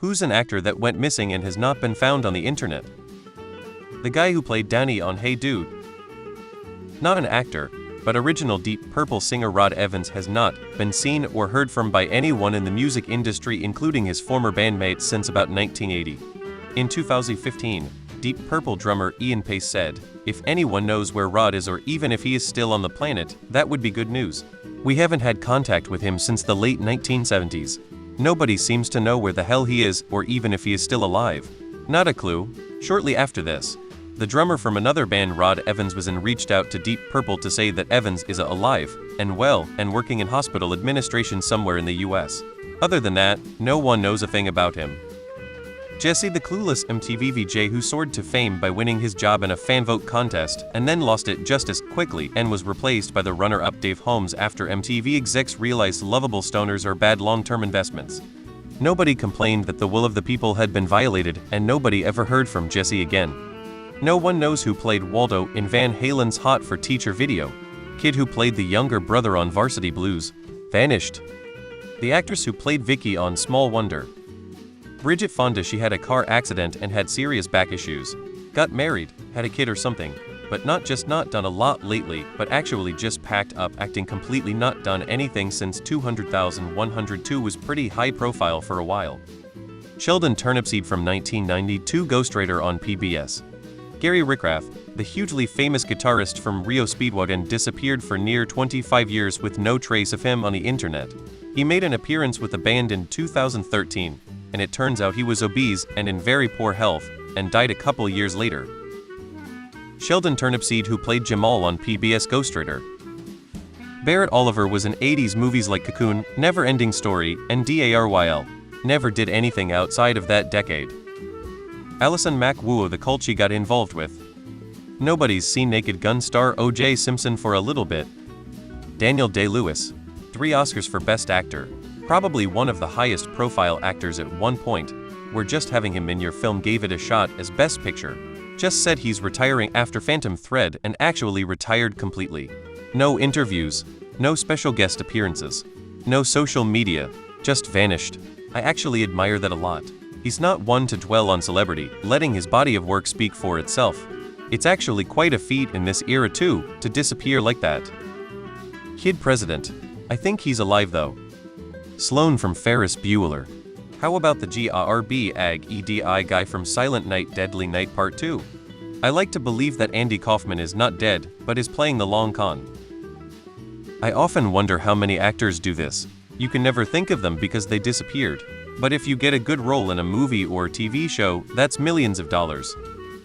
Who's an actor that went missing and has not been found on the internet? The guy who played Danny on Hey Dude. Not an actor, but original Deep Purple singer Rod Evans has not been seen or heard from by anyone in the music industry, including his former bandmates, since about 1980. In 2015, Deep Purple drummer Ian Paice said, "If anyone knows where Rod is, or even if he is still on the planet, that would be good news. We haven't had contact with him since the late 1970s. Nobody seems to know where the hell he is, or even if he is still alive. Not a clue." Shortly after this, the drummer from another band, Rod Evans, was reached out to Deep Purple to say that Evans is alive and well and working in hospital administration somewhere in the US. Other than that, no one knows a thing about him. Jesse, the clueless MTV VJ who soared to fame by winning his job in a fan vote contest and then lost it just as quickly and was replaced by the runner-up Dave Holmes after MTV execs realized lovable stoners are bad long-term investments. Nobody complained that the will of the people had been violated, and nobody ever heard from Jesse again. No one knows who played Waldo in Van Halen's Hot for Teacher video. Kid who played the younger brother on Varsity Blues. Vanished. The actress who played Vicky on Small Wonder. Bridget Fonda, she had a car accident and had serious back issues. Got married, had a kid or something, but not done a lot lately, but actually just packed up, acting completely not done anything since 200,102 was pretty high profile for a while. Sheldon Turnipseed from 1992 ghostwriter on PBS. Gary Rickrath, the hugely famous guitarist from Rio Speedwagon, disappeared for near 25 years with no trace of him on the internet. He made an appearance with the band in 2013, and it turns out he was obese and in very poor health, and died a couple years later. Sheldon Turnipseed, who played Jamal on PBS ghostwriter. Barrett Oliver was in 80s movies like Cocoon, Never Ending Story, and DARYL. Never did anything outside of that decade. Alison Mack Wuo, the cult she got involved with. Nobody's seen Naked Gun star O.J. Simpson for a little bit. Daniel Day-Lewis. 3 Oscars for Best Actor. Probably one of the highest profile actors at one point, where just having him in your film gave it a shot as Best Picture. Just said he's retiring after Phantom Thread and actually retired completely. No interviews, no special guest appearances, no social media, just vanished. I actually admire that a lot. He's not one to dwell on celebrity, letting his body of work speak for itself. It's actually quite a feat in this era too, to disappear like that. Kid President. I think he's alive though. Sloan from Ferris Bueller. How about the GARBAGEDI guy from Silent Night Deadly Night Part 2? I like to believe that Andy Kaufman is not dead, but is playing the long con. I often wonder how many actors do this. You can never think of them because they disappeared. But if you get a good role in a movie or TV show, that's millions of dollars.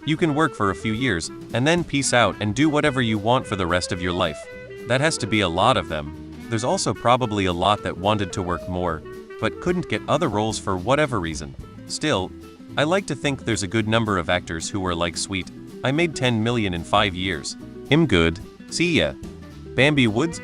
You can work for a few years, and then peace out and do whatever you want for the rest of your life. That has to be a lot of them. There's also probably a lot that wanted to work more, but couldn't get other roles for whatever reason. Still, I like to think there's a good number of actors who are like, sweet, I made 10 million in 5 years. I'm good. See ya. Bambi Woods.